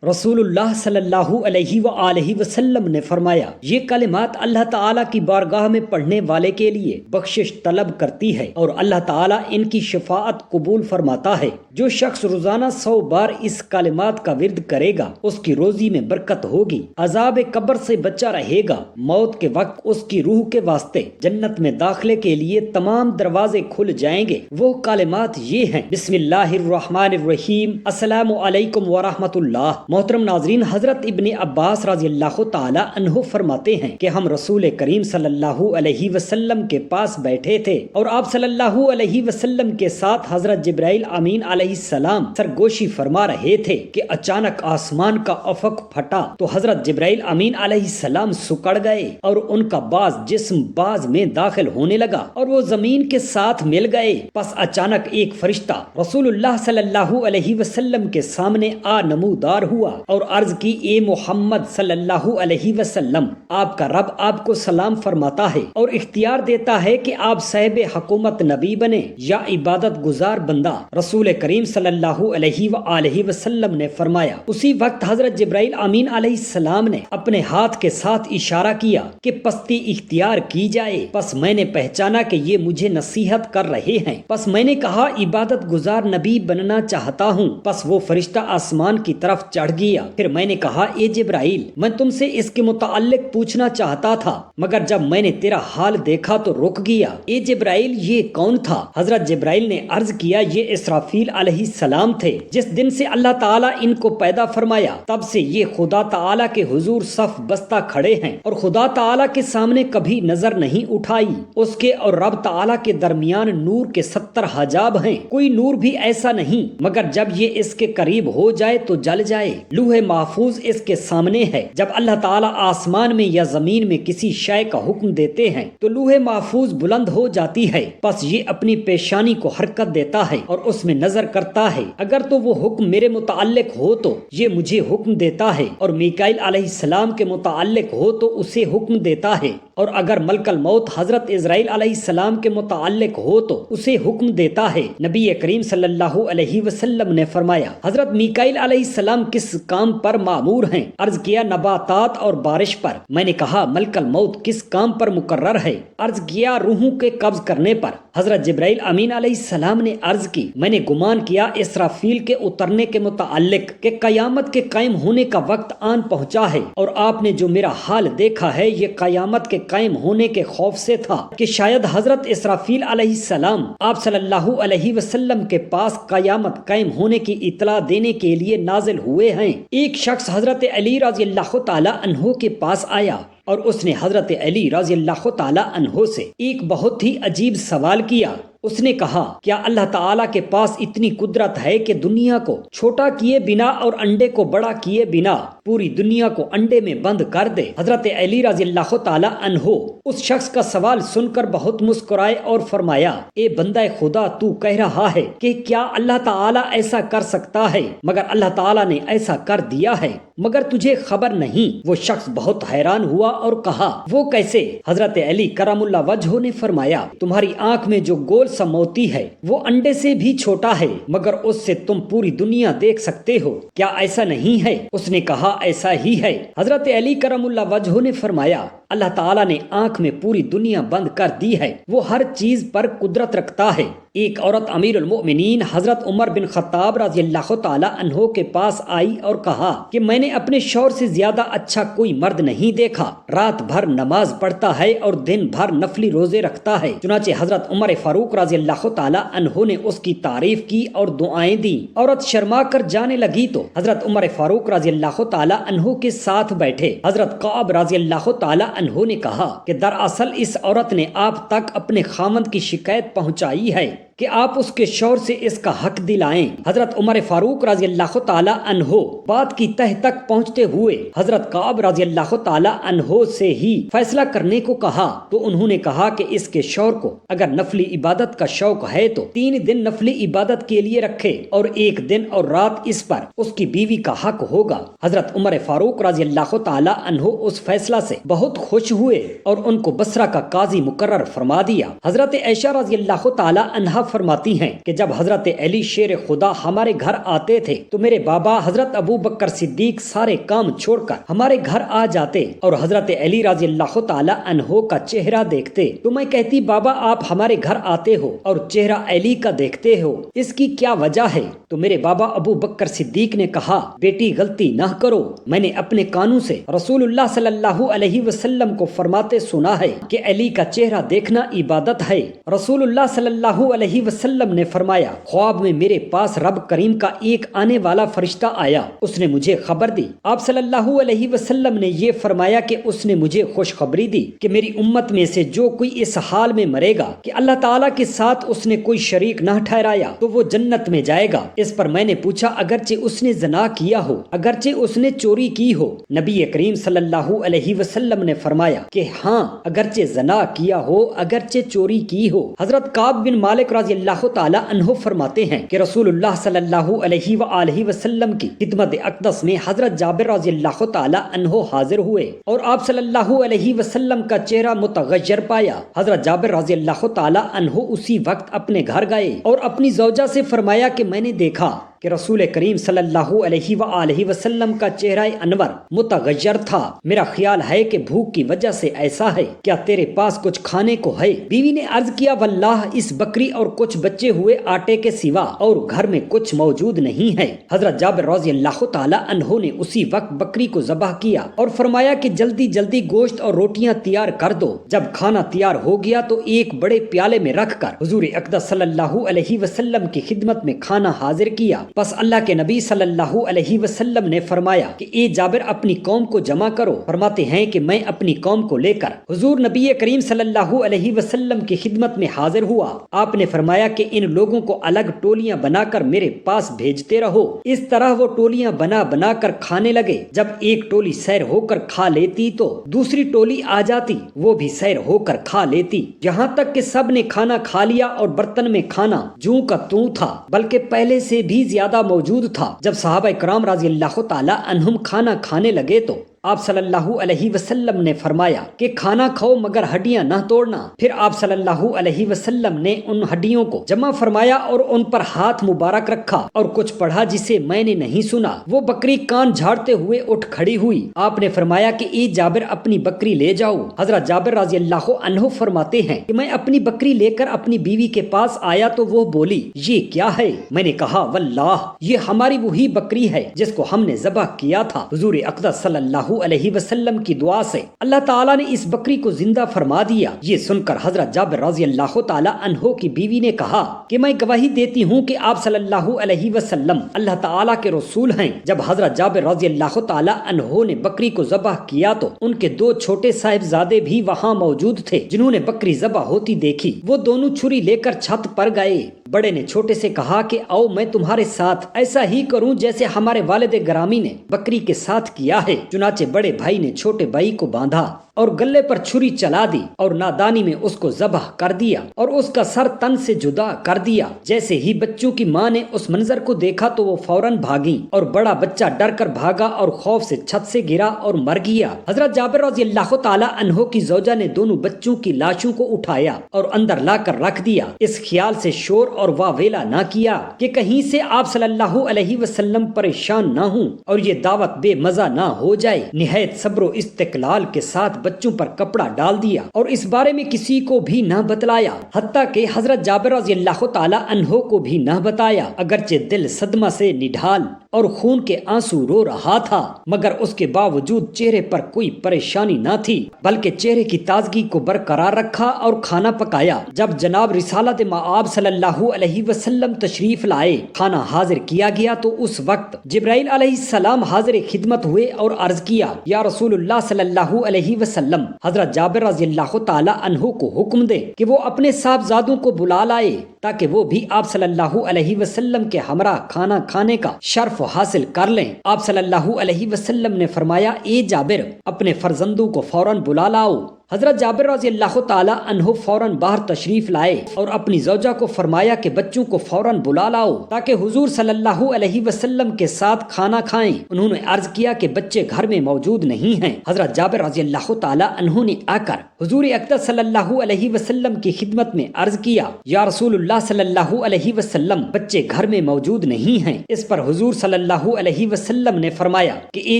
رسول اللہ صلی اللہ علیہ وآلہ وسلم نے فرمایا، یہ کلمات اللہ تعالیٰ کی بارگاہ میں پڑھنے والے کے لیے بخشش طلب کرتی ہے اور اللہ تعالیٰ ان کی شفاعت قبول فرماتا ہے۔ جو شخص روزانہ 100 بار اس کلمات کا ورد کرے گا اس کی روزی میں برکت ہوگی، عذاب قبر سے بچا رہے گا، موت کے وقت اس کی روح کے واسطے جنت میں داخلے کے لیے تمام دروازے کھل جائیں گے۔ وہ کلمات یہ ہیں: بسم اللہ الرحمن الرحیم، السلام علیکم ورحمۃ اللہ۔ محترم ناظرین، حضرت ابن عباس رضی اللہ تعالی عنہ فرماتے ہیں کہ ہم رسول کریم صلی اللہ علیہ وسلم کے پاس بیٹھے تھے اور آپ صلی اللہ علیہ وسلم کے ساتھ حضرت جبرائیل امین علیہ السلام سرگوشی فرما رہے تھے کہ اچانک آسمان کا افق پھٹا تو حضرت جبرائیل امین علیہ السلام سکڑ گئے اور ان کا بعض جسم بعض میں داخل ہونے لگا اور وہ زمین کے ساتھ مل گئے۔ پس اچانک ایک فرشتہ رسول اللہ صلی اللہ علیہ وسلم کے سامنے آ نمودار ہوا اور عرض کی، اے محمد صلی اللہ علیہ وسلم، آپ کا رب آپ کو سلام فرماتا ہے اور اختیار دیتا ہے کہ آپ صاحب حکومت نبی بنے یا عبادت گزار بندہ۔ رسول کریم صلی اللہ علیہ وآلہ وسلم نے فرمایا، اسی وقت حضرت جبرائیل امین علیہ السلام نے اپنے ہاتھ کے ساتھ اشارہ کیا کہ پستی اختیار کی جائے۔ پس میں نے پہچانا کہ یہ مجھے نصیحت کر رہے ہیں۔ پس میں نے کہا، عبادت گزار نبی بننا چاہتا ہوں۔ پس وہ فرشتہ آسمان کی طرف چڑھ گیا۔ پھر میں نے کہا، اے جبرائیل، میں تم سے اس کے متعلق پوچھنا چاہتا تھا، مگر جب میں نے تیرا حال دیکھا تو رک گیا۔ اے جبرائیل، یہ کون تھا؟ حضرت جبرائیل نے عرض کیا، یہ اسرافیل علیہ السلام تھے۔ جس دن سے اللہ تعالیٰ ان کو پیدا فرمایا تب سے یہ خدا تعالیٰ کے حضور صف بستہ کھڑے ہیں اور خدا تعالیٰ کے سامنے کبھی نظر نہیں اٹھائی۔ اس کے اور رب تعالیٰ کے درمیان نور کے 70 حجاب ہیں، کوئی نور بھی ایسا نہیں مگر جب یہ اس کے قریب ہو جائے تو جل جائے۔ لوح محفوظ اس کے سامنے ہے۔ جب اللہ تعالیٰ آسمان میں یا زمین میں کسی شے کا حکم دیتے ہیں تو لوح محفوظ بلند ہو جاتی ہے، پس یہ اپنی پیشانی کو حرکت دیتا ہے اور اس میں نظر کرتا ہے۔ اگر تو وہ حکم میرے متعلق ہو تو یہ مجھے حکم دیتا ہے، اور میکائیل علیہ السلام کے متعلق ہو تو اسے حکم دیتا ہے، اور اگر ملک الموت حضرت عزرائیل علیہ السلام کے متعلق ہو تو اسے حکم دیتا ہے۔ نبی کریم صلی اللہ علیہ وسلم نے فرمایا، حضرت میکائیل علیہ السلام کس کام پر مامور ہیں؟ عرض کیا، نباتات اور بارش پر۔ میں نے کہا، ملک الموت کس کام پر مقرر ہے؟ عرض کیا، روحوں کے قبض کرنے پر۔ حضرت جبرائیل امین علیہ السلام نے عرض کی، میں نے گمان کیا اسرافیل کے اترنے کے متعلق کہ قیامت کے قائم ہونے کا وقت آن پہنچا ہے، اور آپ نے جو میرا حال دیکھا ہے یہ قیامت کے قائم ہونے کے خوف سے تھا کہ شاید حضرت اسرافیل علیہ السلام آپ صلی اللہ علیہ وسلم کے پاس قیامت قائم ہونے کی اطلاع دینے کے لیے نازل ہوئے ہیں۔ ایک شخص حضرت علی رضی اللہ تعالی عنہ کے پاس آیا اور اس نے حضرت علی رضی اللہ تعالی عنہ سے ایک بہت ہی عجیب سوال کیا۔ اس نے کہا، کیا اللہ تعالیٰ کے پاس اتنی قدرت ہے کہ دنیا کو چھوٹا کیے بنا اور انڈے کو بڑا کیے بنا پوری دنیا کو انڈے میں بند کر دے؟ حضرت علی رضی اللہ تعالی عنہ اس شخص کا سوال سن کر بہت مسکرائے اور فرمایا، اے بندہ خدا، تو کہہ رہا ہے کہ کیا اللہ تعالیٰ ایسا کر سکتا ہے؟ مگر اللہ تعالیٰ نے ایسا کر دیا ہے، مگر تجھے خبر نہیں۔ وہ شخص بہت حیران ہوا اور کہا، وہ کیسے؟ حضرت علی کرم اللہ وجہہ نے فرمایا، تمہاری آنکھ میں جو گول سا موتی ہے وہ انڈے سے بھی چھوٹا ہے، مگر اس سے تم پوری دنیا دیکھ سکتے ہو، کیا ایسا نہیں ہے؟ اس نے کہا، ایسا ہی ہے۔ حضرت علی کرم اللہ وجہہ نے فرمایا، اللہ تعالیٰ نے آنکھ میں پوری دنیا بند کر دی ہے، وہ ہر چیز پر قدرت رکھتا ہے۔ ایک عورت امیر المؤمنین حضرت عمر بن خطاب رضی اللہ تعالی عنہ کے پاس آئی اور کہا کہ میں نے اپنے شوہر سے زیادہ اچھا کوئی مرد نہیں دیکھا، رات بھر نماز پڑھتا ہے اور دن بھر نفلی روزے رکھتا ہے۔ چنانچہ حضرت عمر فاروق رضی اللہ تعالی عنہ نے اس کی تعریف کی اور دعائیں دی۔ عورت شرما کر جانے لگی تو حضرت عمر فاروق رضی اللہ تعالی عنہ کے ساتھ بیٹھے حضرت کعب رضی اللہ تعالی عنہ نے کہا کہ دراصل اس عورت نے آپ تک اپنے خاوند کی شکایت پہنچائی ہے کہ آپ اس کے شوہر سے اس کا حق دلائیں۔ حضرت عمر فاروق رضی اللہ تعالی عنہ بات کی تہ تک پہنچتے ہوئے حضرت کعب رضی اللہ تعالی عنہ سے ہی فیصلہ کرنے کو کہا تو انہوں نے کہا کہ اس کے شوہر کو اگر نفلی عبادت کا شوق ہے تو 3 دن نفلی عبادت کے لیے رکھے اور 1 دن اور رات اس پر اس کی بیوی کا حق ہوگا۔ حضرت عمر فاروق رضی اللہ تعالی عنہ اس فیصلہ سے بہت خوش ہوئے اور ان کو بصرہ کا قاضی مقرر فرما دیا۔ حضرت عائشہ رضی اللہ تعالی عنہا فرماتی ہیں کہ جب حضرت علی شیر خدا ہمارے گھر آتے تھے تو میرے بابا حضرت ابو بکر صدیق سارے کام چھوڑ کر ہمارے گھر آ جاتے اور حضرت علی رضی اللہ تعالی عنہ کا چہرہ دیکھتے تو میں کہتی بابا آپ ہمارے گھر آتے ہو اور چہرہ علی کا دیکھتے ہو، اس کی کیا وجہ ہے؟ تو میرے بابا ابو بکر صدیق نے کہا بیٹی غلطی نہ کرو، میں نے اپنے کانوں سے رسول اللہ صلی اللہ علیہ وسلم کو فرماتے سنا ہے کہ علی کا چہرہ دیکھنا عبادت ہے۔ رسول اللہ صلی اللہ علیہ وسلم نے فرمایا خواب میں میرے پاس رب کریم کا ایک آنے والا فرشتہ آیا، اس نے مجھے خبر دی۔ آپ صلی اللہ علیہ وسلم نے یہ فرمایا کہ اس نے مجھے خوشخبری دی کہ میری امت میں سے جو کوئی اس حال میں مرے گا کہ اللہ تعالیٰ کے ساتھ اس نے کوئی شریک نہ ٹھہرایا تو وہ جنت میں جائے گا۔ اس پر میں نے پوچھا اگرچہ اس نے زنا کیا ہو، اگرچہ اس نے چوری کی ہو؟ نبی کریم صلی اللہ علیہ وسلم نے فرمایا کہ ہاں، اگرچہ زنا کیا ہو، اگرچہ چوری کی ہو۔ حضرت کعب بن مالک رضی اللہ تعالی عنہ فرماتے ہیں کہ رسول اللہ صلی اللہ علیہ وآلہ وسلم کی خدمت اقدس میں حضرت جابر رضی اللہ تعالی عنہ حاضر ہوئے اور آپ صلی اللہ علیہ وسلم کا چہرہ متغیر پایا۔ حضرت جابر رضی اللہ تعالی عنہ اسی وقت اپنے گھر گئے اور اپنی زوجہ سے فرمایا کہ میں نے دیکھا کہ رسول کریم صلی اللہ علیہ وآلہ وسلم کا چہرہ انور متغیر تھا، میرا خیال ہے کہ بھوک کی وجہ سے ایسا ہے، کیا تیرے پاس کچھ کھانے کو ہے؟ بیوی نے عرض کیا واللہ اس بکری اور کچھ بچے ہوئے آٹے کے سوا اور گھر میں کچھ موجود نہیں ہے۔ حضرت جابر رضی اللہ تعالی عنہ نے اسی وقت بکری کو ذبح کیا اور فرمایا کہ جلدی جلدی گوشت اور روٹیاں تیار کر دو۔ جب کھانا تیار ہو گیا تو ایک بڑے پیالے میں رکھ کر حضور اقدس صلی اللہ علیہ وسلم کی خدمت میں کھانا حاضر کیا۔ بس اللہ کے نبی صلی اللہ علیہ وسلم نے فرمایا کہ اے جابر اپنی قوم کو جمع کرو۔ فرماتے ہیں کہ میں اپنی قوم کو لے کر حضور نبی کریم صلی اللہ علیہ وسلم کی خدمت میں حاضر ہوا۔ آپ نے فرمایا کہ ان لوگوں کو الگ ٹولیاں بنا کر میرے پاس بھیجتے رہو۔ اس طرح وہ ٹولیاں بنا بنا کر کھانے لگے۔ جب ایک ٹولی سیر ہو کر کھا لیتی تو دوسری ٹولی آ جاتی، وہ بھی سیر ہو کر کھا لیتی، یہاں تک کہ سب نے کھانا کھا لیا اور برتن میں کھانا جوں کا توں تھا، بلکہ پہلے سے بھی زیادہ موجود تھا۔ جب صحابہ کرام رضی اللہ تعالی عنہم کھانا کھانے لگے تو آپ صلی اللہ علیہ وسلم نے فرمایا کہ کھانا کھاؤ مگر ہڈیاں نہ توڑنا۔ پھر آپ صلی اللہ علیہ وسلم نے ان ہڈیوں کو جمع فرمایا اور ان پر ہاتھ مبارک رکھا اور کچھ پڑھا جسے میں نے نہیں سنا۔ وہ بکری کان جھاڑتے ہوئے اٹھ کھڑی ہوئی۔ آپ نے فرمایا کہ اے جابر اپنی بکری لے جاؤ۔ حضرت جابر رضی اللہ عنہ فرماتے ہیں کہ میں اپنی بکری لے کر اپنی بیوی کے پاس آیا تو وہ بولی یہ کیا ہے؟ میں نے کہا واللہ یہ ہماری وہی بکری ہے جس کو ہم نے ذبح کیا تھا۔ حضور اقدس صلی اللہ علیہ وسلم کی دعا سے اللہ تعالیٰ نے اس بکری کو زندہ فرما دیا۔ یہ سن کر حضرت جابر رضی اللہ تعالی عنہ کی بیوی نے کہا کہ میں گواہی دیتی ہوں کہ آپ صلی اللہ علیہ وسلم اللہ تعالیٰ کے رسول ہیں۔ جب حضرت جابر رضی اللہ تعالی عنہ نے بکری کو ذبح کیا تو ان کے دو چھوٹے صاحبزادے بھی وہاں موجود تھے جنہوں نے بکری ذبح ہوتی دیکھی۔ وہ دونوں چھری لے کر چھت پر گئے۔ بڑے نے چھوٹے سے کہا کہ آؤ میں تمہارے ساتھ ایسا ہی کروں جیسے ہمارے والد گرامی نے بکری کے ساتھ کیا ہے۔ چنانچہ بڑے بھائی نے چھوٹے بھائی کو باندھا اور گلے پر چھری چلا دی اور نادانی میں اس کو ذبح کر دیا اور اس کا سر تن سے جدا کر دیا۔ جیسے ہی بچوں کی ماں نے اس منظر کو دیکھا تو وہ فوراً بھاگی اور بڑا بچہ ڈر کر بھاگا اور خوف سے چھت سے گرا اور مر گیا۔ حضرت جابر رضی اللہ تعالی عنہ کی زوجہ نے دونوں بچوں کی لاشوں کو اٹھایا اور اندر لا کر رکھ دیا، اس خیال سے شور اور واویلا نہ کیا کہ کہیں سے آپ صلی اللہ علیہ وسلم پریشان نہ ہوں اور یہ دعوت بے مزہ نہ ہو جائے۔ نہایت صبر و استقلال کے ساتھ بچوں پر کپڑا ڈال دیا اور اس بارے میں کسی کو بھی نہ بتلایا، حتیٰ کہ حضرت جابر رضی اللہ تعالی عنہ کو بھی نہ بتایا۔ اگرچہ دل صدمہ سے نڈھال اور خون کے آنسو رو رہا تھا مگر اس کے باوجود چہرے پر کوئی پریشانی نہ تھی، بلکہ چہرے کی تازگی کو برقرار رکھا اور کھانا پکایا۔ جب جناب رسالت مآب صلی اللہ علیہ وسلم تشریف لائے، کھانا حاضر کیا گیا تو اس وقت جبرائیل علیہ السلام حاضر خدمت ہوئے اور عرض کیا یا رسول اللہ صلی اللہ علیہ وسلم، حضرت جابر رضی اللہ تعالی عنہ کو حکم دے کہ وہ اپنے صاحبزادوں کو بلا لائے تاکہ وہ بھی آپ صلی اللہ علیہ وسلم کے ہمراہ کھانا کھانے کا شرف حاصل کر لیں۔ آپ صلی اللہ علیہ وسلم نے فرمایا اے جابر اپنے فرزندوں کو فوراً بلا لاؤ۔ حضرت جابر رضی اللہ تعالی عنہ فوراً باہر تشریف لائے اور اپنی زوجہ کو فرمایا کہ بچوں کو فوراً بلا لاؤ تاکہ حضور صلی اللہ علیہ وسلم کے ساتھ کھانا کھائیں۔ انہوں نے عرض کیا کہ بچے گھر میں موجود نہیں ہیں۔ حضرت جابر رضی اللہ تعالی عنہ نے آ کر حضور اقدس صلی اللہ علیہ وسلم کی خدمت میں عرض کیا، یا رسول اللہ صلی اللہ علیہ وسلم، بچے گھر میں موجود نہیں ہیں۔ اس پر حضور صلی اللہ علیہ وسلم نے فرمایا کہ اے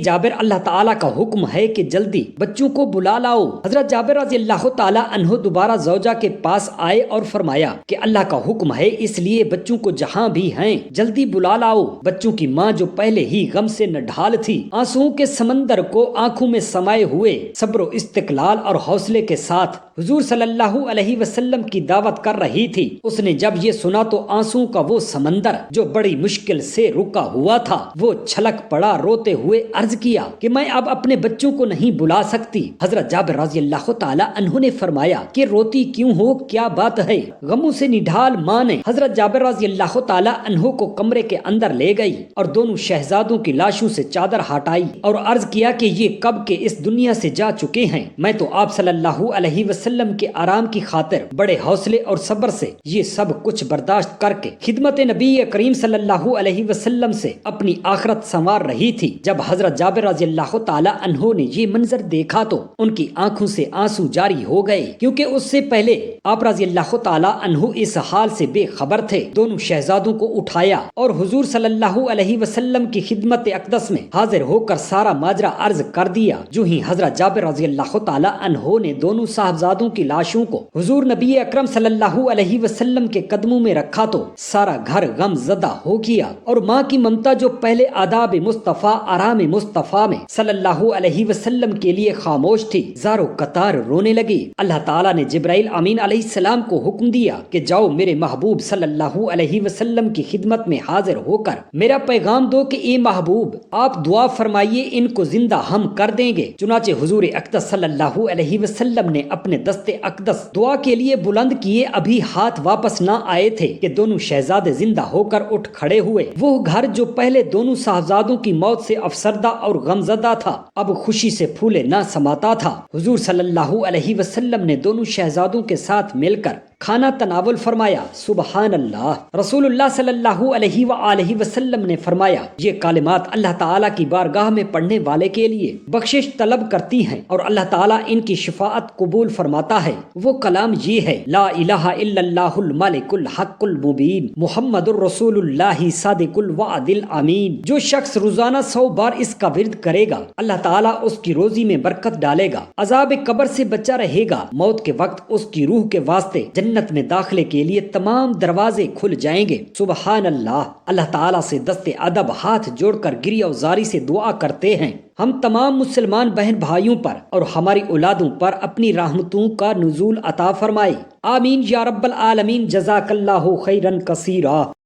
جابر، اللہ تعالیٰ کا حکم ہے کہ جلدی بچوں کو بلا لاؤ۔ حضرت جابر رضی اللہ تعالی عنہ دوبارہ زوجہ کے پاس آئے اور فرمایا کہ اللہ کا حکم ہے، اس لیے بچوں کو جہاں بھی ہیں جلدی بلا لاؤ۔ بچوں کی ماں جو پہلے ہی غم سے نڈھال تھی، آنسوؤں کے سمندر کو آنکھوں میں سمائے ہوئے صبر و استقلال اور حوصلے کے ساتھ حضور صلی اللہ علیہ وسلم کی دعوت کر رہی تھی، اس نے جب یہ سنا تو آنسوؤں کا وہ سمندر جو بڑی مشکل سے رکا ہوا تھا وہ چھلک پڑا، روتے ہوئے عرض کیا کہ میں اب اپنے بچوں کو نہیں بلا سکتی۔ حضرت جابر رضی اللہ تعالی عنہ نے فرمایا کہ روتی کیوں ہو، کیا بات ہے؟ غموں سے نڈھال ماں نے حضرت جابر رضی اللہ تعالی عنہ کو کمرے کے اندر لے گئی اور دونوں شہزادوں کی لاشوں سے چادر ہٹائی اور عرض کیا کہ یہ کب کے اس دنیا سے جا چکے ہیں، میں تو آپ صلی اللہ علیہ وسلم کے آرام کی خاطر بڑے حوصلے اور صبر سے یہ سب کچھ برداشت کر کے خدمت نبی کریم صلی اللہ علیہ وسلم سے اپنی آخرت سنوار رہی تھی۔ جب حضرت جابر رضی اللہ تعالی عنہ نے یہ منظر دیکھا تو ان کی آنکھوں سے آنسو جاری ہو گئے، کیونکہ اس سے پہلے آپ رضی اللہ تعالی عنہ اس حال سے بے خبر تھے۔ دونوں شہزادوں کو اٹھایا اور حضور صلی اللہ علیہ وسلم کی خدمت اقدس میں حاضر ہو کر سارا ماجرا عرض کر دیا۔ جو ہی حضرت جابر رضی اللہ تعالی عنہ نے دونوں صاحبزادوں کی لاشوں کو حضور نبی اکرم صلی اللہ علیہ وسلم کے قدموں میں رکھا تو سارا گھر غم زدہ ہو گیا، اور ماں کی ممتا جو پہلے آداب مصطفیٰ، آرام مصطفیٰ میں صلی اللہ علیہ وسلم کے لیے خاموش تھی، زار و قطار رونے لگی۔ اللہ تعالیٰ نے جبرائیل امین علیہ السلام کو حکم دیا کہ جاؤ میرے محبوب صلی اللہ علیہ وسلم کی خدمت میں حاضر ہو کر میرا پیغام دو کہ اے محبوب، آپ دعا فرمائیے، ان کو زندہ ہم کر دیں گے۔ چنانچہ حضور اقدس صلی اللہ علیہ وسلم نے اپنے دست اقدس دعا کے لیے بلند کیے، ابھی ہاتھ واپس نہ آئے تھے کہ دونوں شہزادے زندہ ہو کر اٹھ کھڑے ہوئے۔ وہ گھر جو پہلے دونوں صاحبزادوں کی موت سے افسردہ اور غمزدہ تھا، اب خوشی سے پھولے نہ سماتا تھا۔ حضور صلی اللہ علیہ وسلم نے دونوں شہزادوں کے ساتھ مل کر کھانا تناول فرمایا۔ سبحان اللہ۔ رسول اللہ صلی اللہ علیہ وآلہ وسلم نے فرمایا، یہ کلمات اللہ تعالیٰ کی بارگاہ میں پڑھنے والے کے لیے بخشش طلب کرتی ہیں اور اللہ تعالیٰ ان کی شفاعت قبول فرماتا ہے۔ وہ کلام یہ ہے، لا الہ الا اللہ الملک الحق المبین محمد الرسول اللہ صادق الوعد الامین۔ جو شخص روزانہ 100 بار اس کا ورد کرے گا، اللہ تعالیٰ اس کی روزی میں برکت ڈالے گا، عذاب قبر سے بچا رہے گا، موت کے وقت اس کی روح کے واسطے جنت میں داخلے کے لیے تمام دروازے کھل جائیں گے۔ سبحان اللہ۔ اللہ تعالیٰ سے دست ادب ہاتھ جوڑ کر گریہ وزاری سے دعا کرتے ہیں، ہم تمام مسلمان بہن بھائیوں پر اور ہماری اولادوں پر اپنی رحمتوں کا نزول عطا فرمائے، آمین یا رب العالمین۔ جزاک اللہ خیرا کثیرا۔